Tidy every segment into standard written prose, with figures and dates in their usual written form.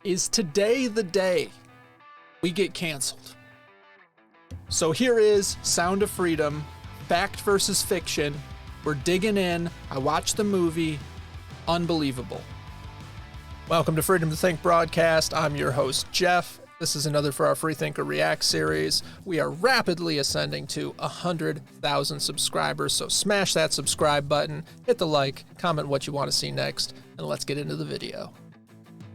Is today the day we get canceled? So here is Sound of Freedom, fact versus fiction. We're digging in. I watched the movie. Unbelievable. Welcome to Freedom to Think broadcast. I'm your host, Jeff. This is another for our Freethinker React series. We are rapidly ascending to 100,000 subscribers, so smash that subscribe button, hit the like, comment what you want to see next, and let's get into the video.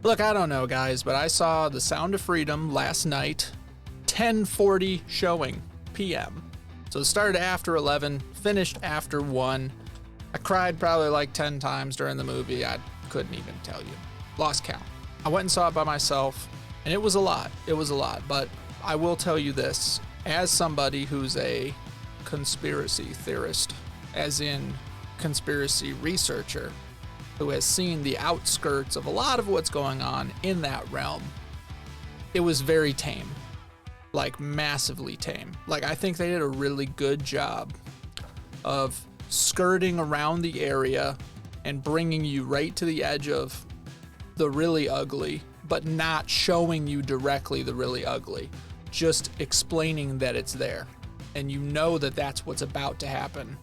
Look, I don't know, guys, but I saw The Sound of Freedom last night, 10:40 showing p.m. So it started after 11, finished after 1. I cried probably like 10 times during the movie. I couldn't even tell you. Lost count. I went and saw it by myself, and it was a lot. It was a lot, but I will tell you this. As somebody who's a conspiracy theorist, as in conspiracy researcher, who has seen the outskirts of a lot of what's going on in that realm, it was very tame. Like, massively tame. Like, I think they did a really good job of skirting around the area and bringing you right to the edge of the really ugly, but not showing you directly the really ugly. Just explaining that it's there. And you know that that's what's about to happen.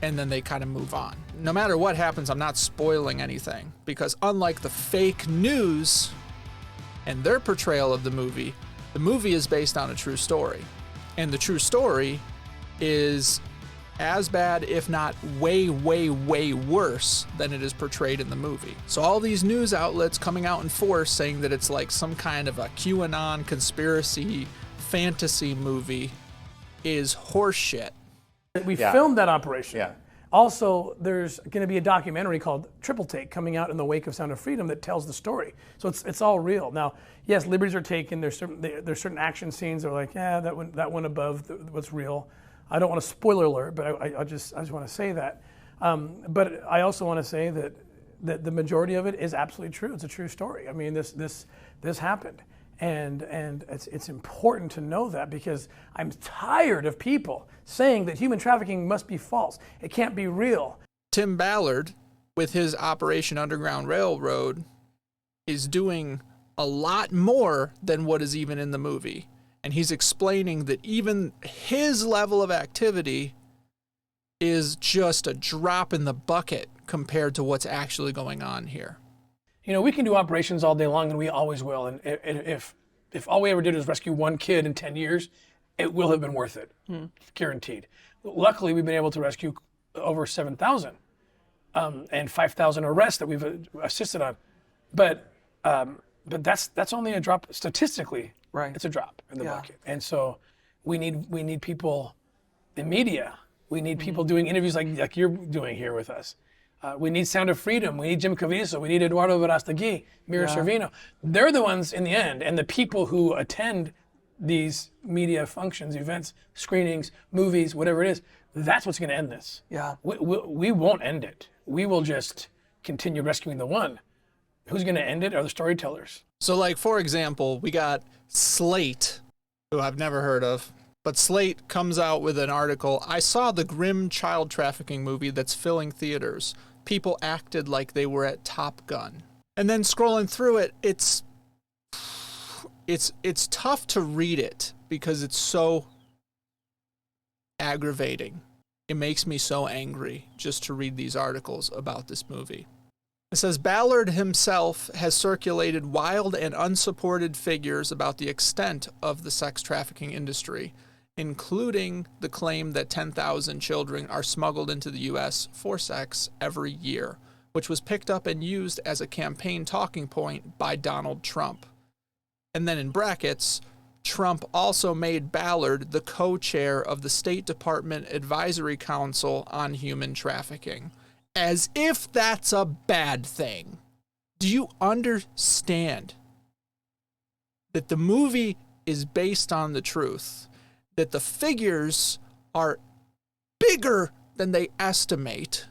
And then they kind of move on. No matter what happens, I'm not spoiling anything, because unlike the fake news and their portrayal of the movie is based on a true story. And the true story is as bad, if not way, way, way worse than it is portrayed in the movie. So all these news outlets coming out in force saying that it's like some kind of a QAnon conspiracy fantasy movie is horseshit. We filmed that operation. Yeah. Also, there's going to be a documentary called Triple Take coming out in the wake of Sound of Freedom that tells the story. So it's all real. Now, yes, liberties are taken. There's certain action scenes that are like, yeah, that went above what's real. I don't want to spoiler alert, but I just want to say that. But I also want to say that the majority of it is absolutely true. It's a true story. I mean, this happened. And it's important to know that, because I'm tired of people saying that human trafficking must be false. It can't be real. Tim Ballard, with his Operation Underground Railroad, is doing a lot more than what is even in the movie. And he's explaining that even his level of activity is just a drop in the bucket compared to what's actually going on here. You know, we can do operations all day long, and we always will. And if all we ever did was rescue one kid in 10 years, it will have been worth it, guaranteed. Luckily, we've been able to rescue over 7,000 and 5,000 arrests that we've assisted on. But that's only a drop statistically. Right. It's a drop in the bucket. And so we need people in media. We need people doing interviews like you're doing here with us. We need Sound of Freedom. We need Jim Caviezel. We need Eduardo Verastegui, Mira Sorvino. They're the ones in the end, and the people who attend these media functions, events, screenings, movies, whatever it is, that's what's going to end this. Yeah. We won't end it. We will just continue rescuing the one. Who's going to end it are the storytellers. So, like, for example, we got Slate, who I've never heard of, but Slate comes out with an article. I saw the grim child trafficking movie that's filling theaters. People acted like they were at Top Gun. And then scrolling through it, it's tough to read it because it's so aggravating. It makes me so angry just to read these articles about this movie. It says, Ballard himself has circulated wild and unsupported figures about the extent of the sex trafficking industry, including the claim that 10,000 children are smuggled into the U.S. for sex every year, which was picked up and used as a campaign talking point by Donald Trump. And then in brackets, Trump also made Ballard the co-chair of the State Department Advisory Council on Human Trafficking. As if that's a bad thing. Do you understand that the movie is based on the truth? That the figures are bigger than they estimate?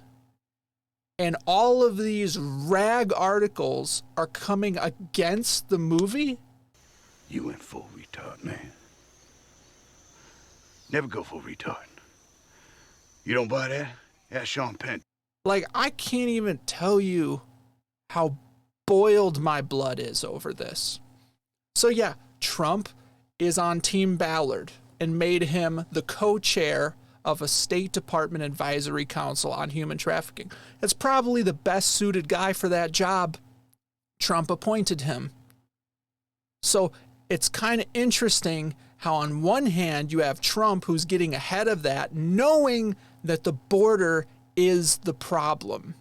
And all of these rag articles are coming against the movie? You went full retard, man. Never go full retard. You don't buy that? Ask Sean Penn. Like, I can't even tell you how boiled my blood is over this. So yeah, Trump is on Team Ballard and made him the co-chair of a State Department Advisory Council on Human Trafficking. It's probably the best suited guy for that job. Trump appointed him. So it's kind of interesting how on one hand you have Trump who's getting ahead of that, knowing that the border is the problem.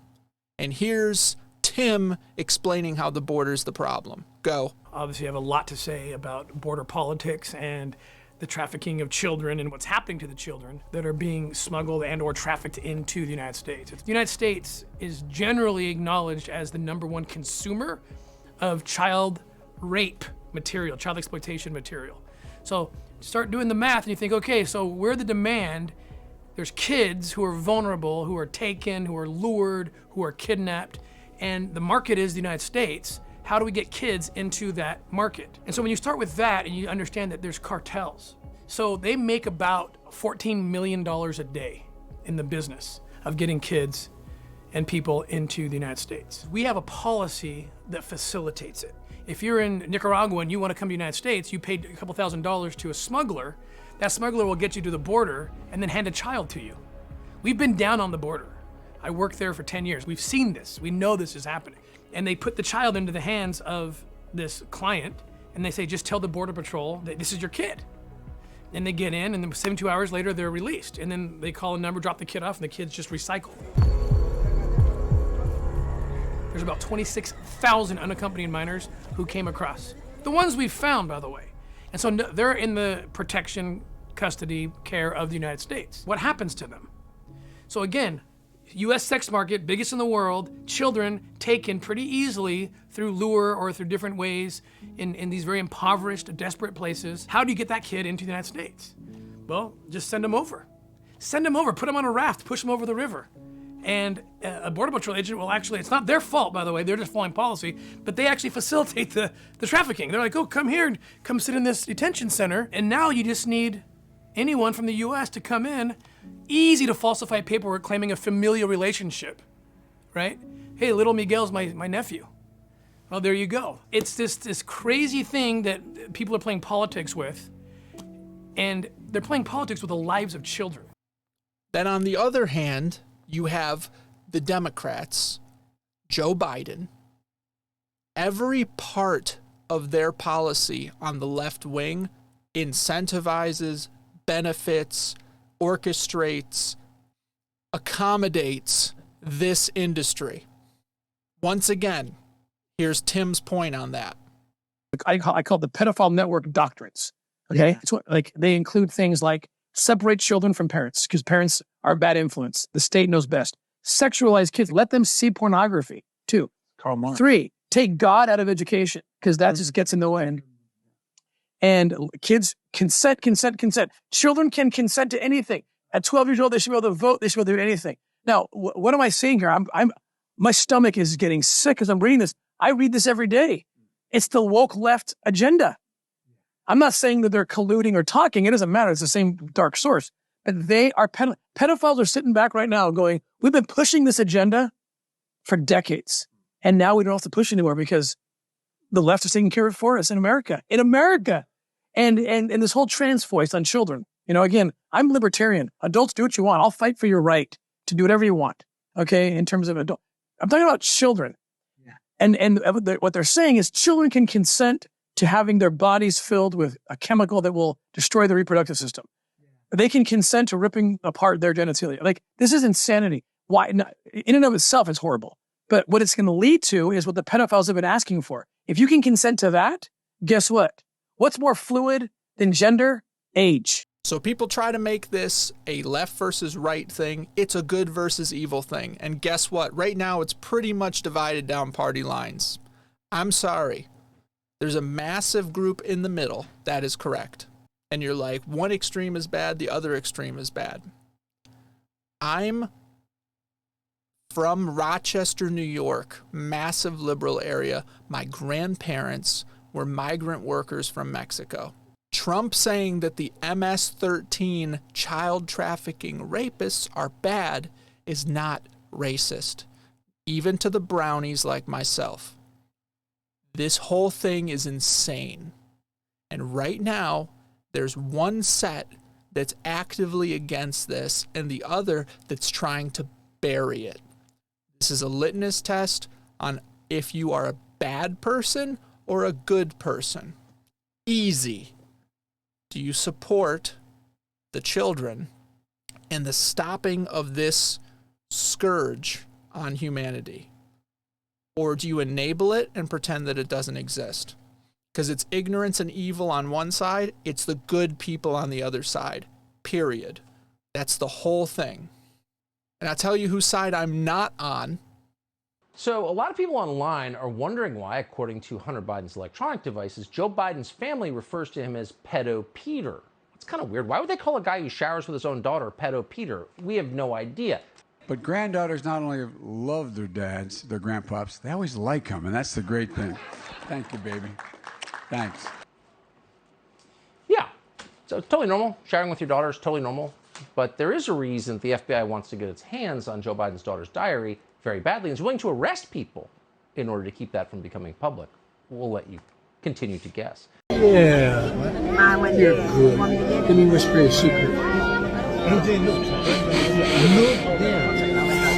And here's Tim explaining how the border is the problem. Go. Obviously, I have a lot to say about border politics and the trafficking of children and what's happening to the children that are being smuggled and or trafficked into the United States. The United States is generally acknowledged as the #1 consumer of child rape material, child exploitation material. So start doing the math and you think, okay, so we're the demand. There's kids who are vulnerable, who are taken, who are lured, who are kidnapped, and the market is the United States. How do we get kids into that market? And so when you start with that and you understand that there's cartels, so they make about $14 million a day in the business of getting kids and people into the United States. We have a policy that facilitates it. If you're in Nicaragua and you want to come to the United States, you paid a couple $1,000s to a smuggler. That smuggler will get you to the border and then hand a child to you. We've been down on the border. I worked there for 10 years. We've seen this. We know this is happening. And they put the child into the hands of this client and they say, just tell the Border Patrol that this is your kid. And they get in and then 72 hours later, they're released. And then they call a number, drop the kid off, and the kid's just recycled. There's about 26,000 unaccompanied minors who came across. The ones we've found, by the way. And so they're in the protection, custody, care of the United States. What happens to them? So again, US sex market, biggest in the world, children taken pretty easily through lure or through different ways in these very impoverished, desperate places. How do you get that kid into the United States? Well, just send them over. Send them over, put them on a raft, push them over the river. And a Border Patrol agent will actually, it's not their fault, by the way, they're just following policy, but they actually facilitate the trafficking. They're like, oh, come here and come sit in this detention center. And now you just need anyone from the US to come in, easy to falsify paperwork claiming a familial relationship, right? Hey, little Miguel's my nephew. Well, there you go. It's this crazy thing that people are playing politics with, and they're playing politics with the lives of children. Then on the other hand, you have the Democrats, Joe Biden. Every part of their policy on the left wing incentivizes, benefits, orchestrates, accommodates this industry. Once again, here's Tim's point on that. I call the pedophile network doctrines. Okay, it's what, like they include things like separate children from parents because parents are a bad influence. The state knows best. Sexualize kids. Let them see pornography. 2. Karl Marx. 3. Take God out of education because that just gets in the way. And kids consent. Children can consent to anything. At 12 years old, they should be able to vote. They should be able to do anything. Now, what am I saying here? My stomach is getting sick as I'm reading this. I read this every day. It's the woke left agenda. I'm not saying that they're colluding or talking. It doesn't matter. It's the same dark source. But they are pedophiles are sitting back right now going, we've been pushing this agenda for decades. And now we don't have to push anymore because the left is taking care of it for us in America. In America. And this whole trans voice on children. You know, again, I'm libertarian. Adults, do what you want. I'll fight for your right to do whatever you want. Okay? In terms of adult. I'm talking about children. Yeah. And what they're saying is children can consent to having their bodies filled with a chemical that will destroy the reproductive system. Yeah. They can consent to ripping apart their genitalia. Like, this is insanity. Why? In and of itself, it's horrible. But what it's going to lead to is what the pedophiles have been asking for. If you can consent to that, guess what? What's more fluid than gender? Age. So people try to make this a left versus right thing. It's a good versus evil thing. And guess what? Right now, it's pretty much divided down party lines. I'm sorry. There's a massive group in the middle that is correct. And you're like, one extreme is bad, the other extreme is bad. I'm from Rochester, New York, massive liberal area. My grandparents were migrant workers from Mexico. Trump saying that the MS-13 child trafficking rapists are bad is not racist, even to the brownies like myself. This whole thing is insane. And right now, there's one set that's actively against this and the other that's trying to bury it. This is a litmus test on if you are a bad person or a good person. Easy. Do you support the children and the stopping of this scourge on humanity? Or do you enable it and pretend that it doesn't exist? Because it's ignorance and evil on one side, it's the good people on the other side. Period. That's the whole thing. And I'll tell you whose side I'm not on. So a lot of people online are wondering why, according to Hunter Biden's electronic devices, Joe Biden's family refers to him as Pedo Peter. It's kind of weird. Why would they call a guy who showers with his own daughter Pedo Peter? We have no idea. But granddaughters not only love their dads, their grandpops, they always like them, and that's the great thing. Thank you, baby. Thanks. Yeah, so it's totally normal. Showering with your daughter is totally normal. But there is a reason the FBI wants to get its hands on Joe Biden's daughter's diary very badly and is willing to arrest people in order to keep that from becoming public. We'll let you continue to guess. Yeah, you're good. Let me whisper a secret.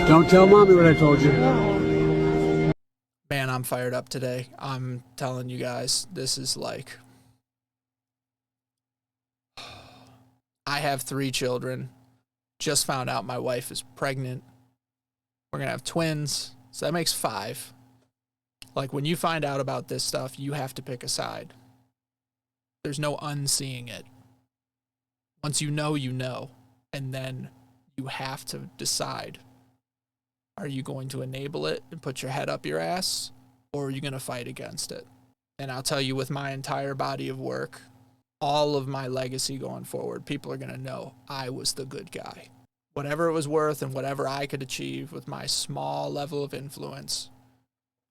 Don't tell mommy what I told you. Man, I'm fired up today. I'm telling you guys, this is like... I have 3 children. Just found out my wife is pregnant. We're going to have twins, so that makes 5. Like, when you find out about this stuff, you have to pick a side. There's no unseeing it. Once you know, you know. And then you have to decide. Are you going to enable it and put your head up your ass? Or are you going to fight against it? And I'll tell you, with my entire body of work, all of my legacy going forward, people are going to know I was the good guy. Whatever it was worth and whatever I could achieve with my small level of influence,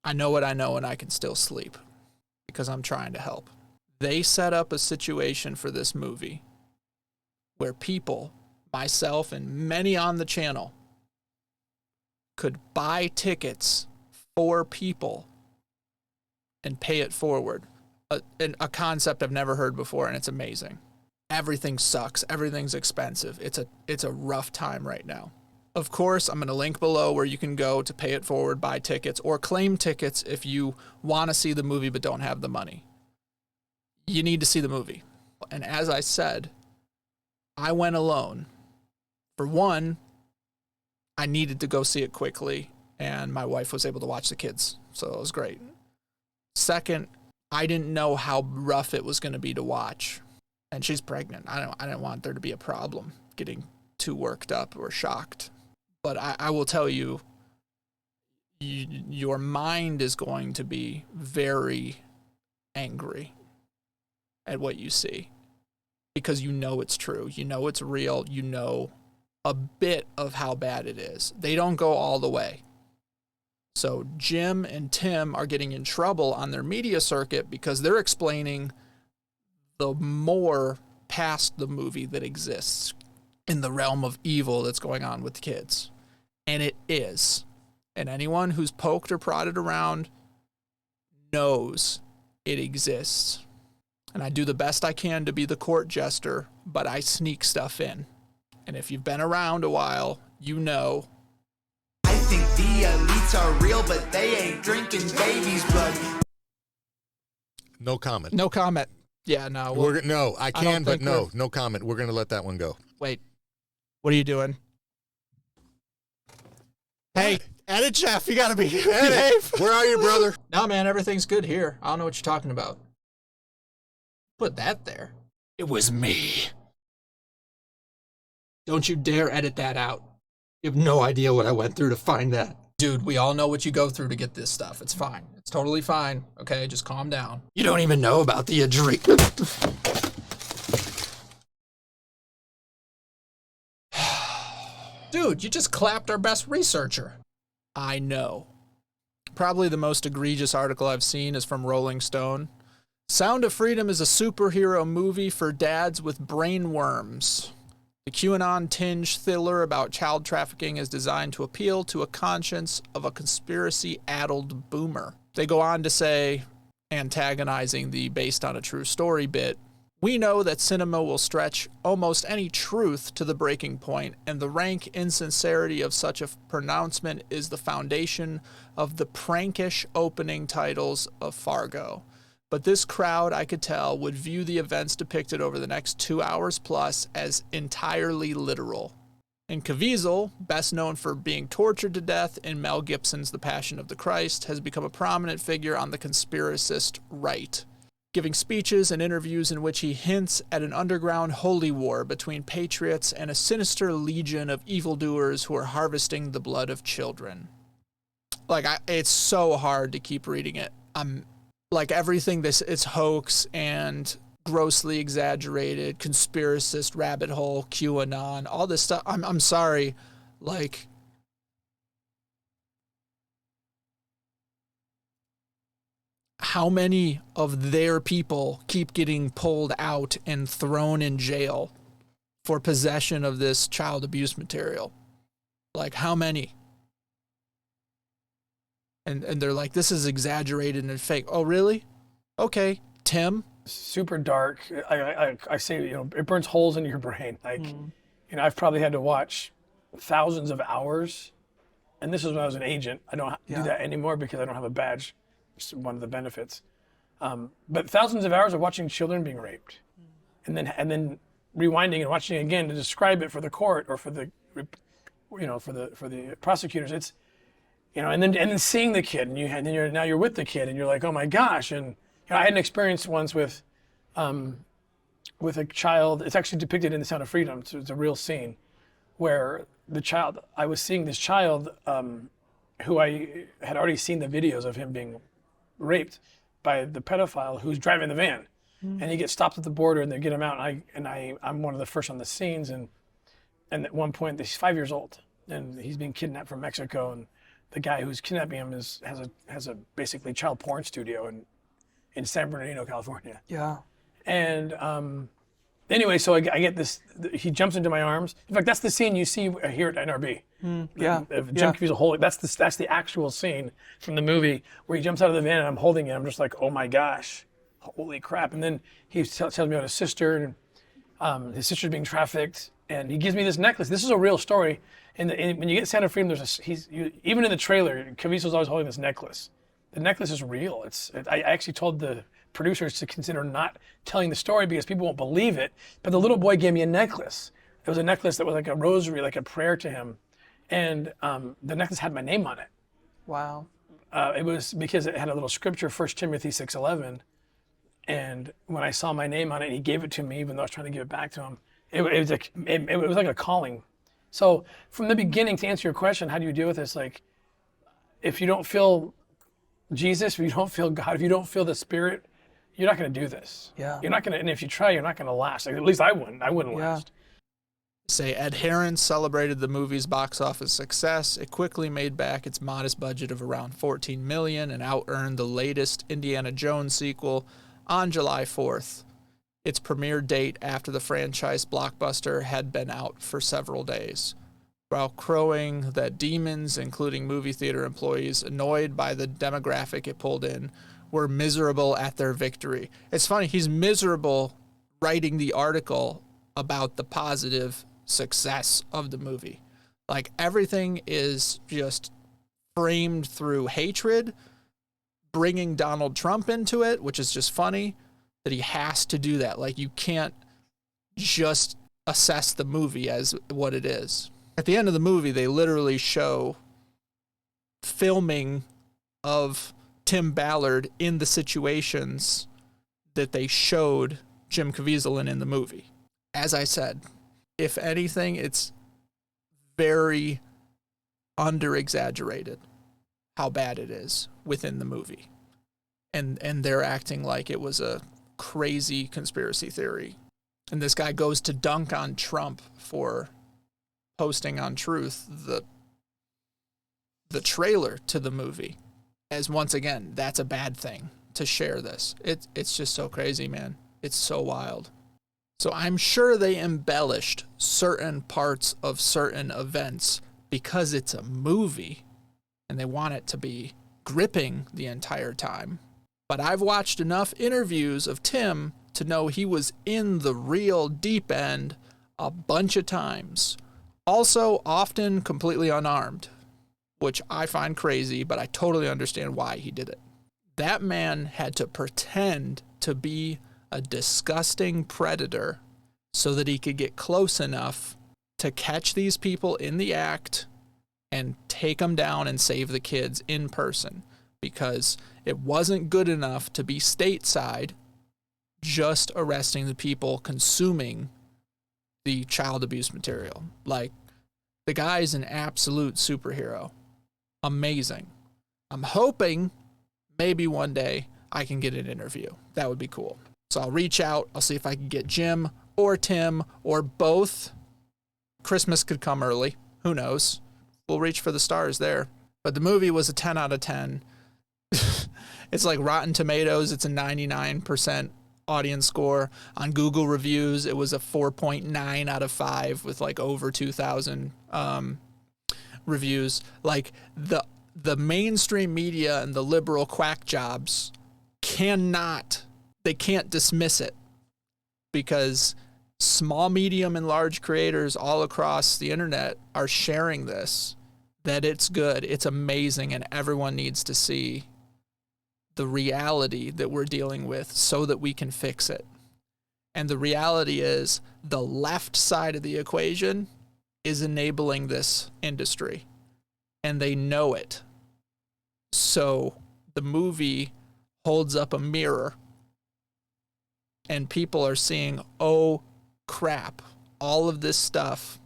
I know what I know and I can still sleep because I'm trying to help. They set up a situation for this movie where people, myself and many on the channel, could buy tickets for people and pay it forward. A concept I've never heard before, and it's amazing. Everything sucks. Everything's expensive. It's a rough time right now. Of course, I'm going to link below where you can go to pay it forward, buy tickets, or claim tickets if you want to see the movie but don't have the money. You need to see the movie. And as I said, I went alone. For one, I needed to go see it quickly, and my wife was able to watch the kids, so it was great. Second, I didn't know how rough it was going to be to watch. And she's pregnant. I didn't want there to be a problem getting too worked up or shocked. But I will tell you, your mind is going to be very angry at what you see. Because you know it's true. You know it's real. You know a bit of how bad it is. They don't go all the way. So Jim and Tim are getting in trouble on their media circuit because they're explaining the more past the movie that exists in the realm of evil that's going on with the kids. And it is. And anyone who's poked or prodded around knows it exists. And I do the best I can to be the court jester, but I sneak stuff in. And if you've been around a while, you know. I think the elites are real, but they ain't drinking babies' blood. No comment. No comment. Yeah, no. No, I can, but no comment. We're going to let that one go. Wait. What are you doing? Hey, edit Jeff, you got to be behave. Where are you, brother? No, man, everything's good here. I don't know what you're talking about. Put that there. It was me. Don't you dare edit that out. You have no idea what I went through to find that. Dude, we all know what you go through to get this stuff. It's fine. It's totally fine. Okay, just calm down. You don't even know about the Dude, you just clapped our best researcher. I know. Probably the most egregious article I've seen is from Rolling Stone. Sound of Freedom is a superhero movie for dads with brain worms. The QAnon-tinged thriller about child trafficking is designed to appeal to a conscience of a conspiracy-addled boomer. They go on to say, antagonizing the based on a true story bit. We know that cinema will stretch almost any truth to the breaking point, and the rank insincerity of such a pronouncement is the foundation of the prankish opening titles of Fargo. But this crowd, I could tell, would view the events depicted over the next 2 hours plus as entirely literal. And Caviezel, best known for being tortured to death in Mel Gibson's The Passion of the Christ, has become a prominent figure on the conspiracist right, giving speeches and interviews in which he hints at an underground holy war between patriots and a sinister legion of evildoers who are harvesting the blood of children. It's so hard to keep reading it. Like everything, it's hoax and grossly exaggerated, conspiracist rabbit hole, QAnon, all this stuff. I'm sorry, like, how many of their people keep getting pulled out and thrown in jail for possession of this child abuse material? Like, how many? And they're like, this is exaggerated and fake. Oh, really? Okay, Tim. Super dark. I say, it burns holes in your brain. Like, I've probably had to watch thousands of hours, and this is when I was an agent. I don't do that anymore because I don't have a badge. It's one of the benefits. But thousands of hours of watching children being raped, and then rewinding and watching again to describe it for the court or for the, for the prosecutors. It's, and then seeing the kid, and now you're with the kid, and you're like, oh my gosh. And I had an experience once with a child. It's actually depicted in The Sound of Freedom. So it's a real scene where I was seeing this child who I had already seen the videos of him being raped by the pedophile who's driving the van. And he gets stopped at the border and they get him out. And I'm one of the first on the scenes. And at one point, he's 5 years old and he's being kidnapped from Mexico. And the guy who's kidnapping him has a basically child porn studio in San Bernardino, California. Yeah. And anyway, so I get this, he jumps into my arms. In fact, that's the scene you see here at NRB. Yeah. Jim Caviezel holding, that's the actual scene from the movie where he jumps out of the van and I'm holding it. I'm just like, oh my gosh, holy crap. And then he tells me about his sister, and his sister's being trafficked, and he gives me this necklace. This is a real story. And when you get Sound of Freedom, even in the trailer, Caviezel's always holding this necklace. The necklace is real. I actually told the producers to consider not telling the story because people won't believe it. But the little boy gave me a necklace. It was a necklace that was like a rosary, like a prayer to him. And the necklace had my name on it. Wow. It was because it had a little scripture, 1 Timothy 6:11. And when I saw my name on it, he gave it to me, even though I was trying to give it back to him. It was like a calling. So from the beginning, to answer your question, how do you deal with this? Like, if you don't feel Jesus, if you don't feel God, if you don't feel the Spirit, you're not going to do this. Yeah. You're not going to, and if you try, you're not going to last. Like, at least I wouldn't last. Say adherents celebrated the movie's box office success. It quickly made back its modest budget of around $14 million and out-earned the latest Indiana Jones sequel on July 4th, its premiere date after the franchise blockbuster had been out for several days, while crowing that demons, including movie theater employees, annoyed by the demographic it pulled in, were miserable at their victory. It's funny, he's miserable writing the article about the positive success of the movie. Like, everything is just framed through hatred, bringing Donald Trump into it, which is just funny that he has to do that. Like, you can't just assess the movie as what it is. At the end of the movie, they literally show filming of Tim Ballard in the situations that they showed Jim Caviezel in the movie. As I said, if anything, it's very under-exaggerated how bad it is within the movie. And they're acting like it was a crazy conspiracy theory. And this guy goes to dunk on Trump for posting on Truth the trailer to the movie, as once again, that's a bad thing to share this. It's just so crazy, man. It's so wild. So I'm sure they embellished certain parts of certain events because it's a movie and they want it to be gripping the entire time. But I've watched enough interviews of Tim to know he was in the real deep end a bunch of times. Also, often completely unarmed, which I find crazy, but I totally understand why he did it. That man had to pretend to be a disgusting predator so that he could get close enough to catch these people in the act and take them down and save the kids in person, because it wasn't good enough to be stateside just arresting the people consuming the child abuse material. Like, the guy's an absolute superhero. Amazing. I'm hoping maybe one day I can get an interview. That would be cool. So I'll reach out. I'll see if I can get Jim or Tim or both. Christmas could come early. Who knows? We'll reach for the stars there. But the movie was a 10 out of 10. It's like Rotten Tomatoes. It's a 99% audience score. On Google reviews, it was a 4.9 out of 5 with like over 2,000 reviews. Like, the mainstream media and the liberal quack jobs can't dismiss it, because small, medium, and large creators all across the internet are sharing this, that it's good, it's amazing, and everyone needs to see the reality that we're dealing with so that we can fix it. And the reality is the left side of the equation is enabling this industry, and they know it. So the movie holds up a mirror, and people are seeing, oh crap, all of this stuff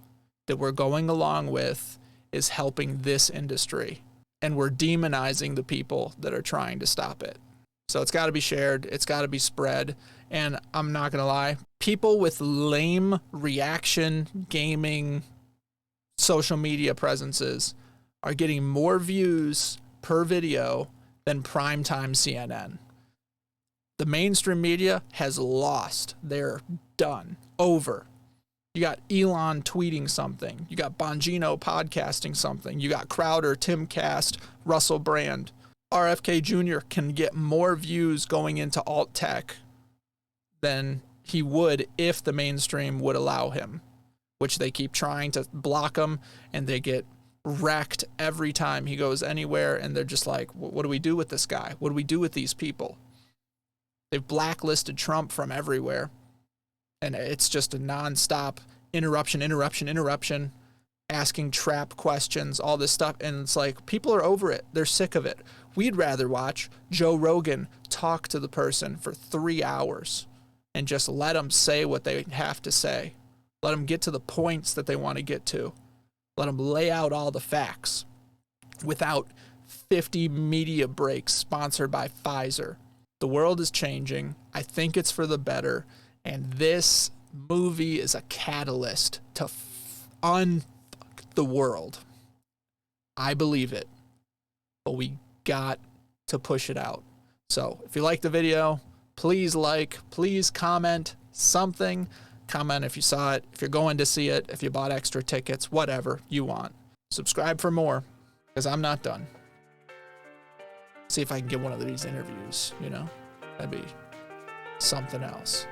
that we're going along with is helping this industry, and we're demonizing the people that are trying to stop it. So it's got to be shared, it's got to be spread, and I'm not gonna lie, people with lame reaction gaming social media presences are getting more views per video than primetime CNN. The mainstream media has lost. They're done. Over. You got Elon tweeting something. You got Bongino podcasting something. You got Crowder, Timcast, Russell Brand. RFK Jr. can get more views going into alt tech than he would if the mainstream would allow him, which they keep trying to block him, and they get wrecked every time he goes anywhere, and they're just like, what do we do with this guy? What do we do with these people? They've blacklisted Trump from everywhere, and it's just a nonstop interruption, asking trap questions, all this stuff, and it's like, people are over it. They're sick of it. We'd rather watch Joe Rogan talk to the person for 3 hours and just let them say what they have to say. Let them get to the points that they want to get to. Let them lay out all the facts without 50 media breaks sponsored by Pfizer. The world is changing. I think it's for the better. And this movie is a catalyst to unfuck the world. I believe it. But we got to push it out. So if you like the video, please like, please comment something. Comment if you saw it, if you're going to see it, if you bought extra tickets, whatever you want. Subscribe for more, because I'm not done. See if I can get one of these interviews, you know? That'd be something else.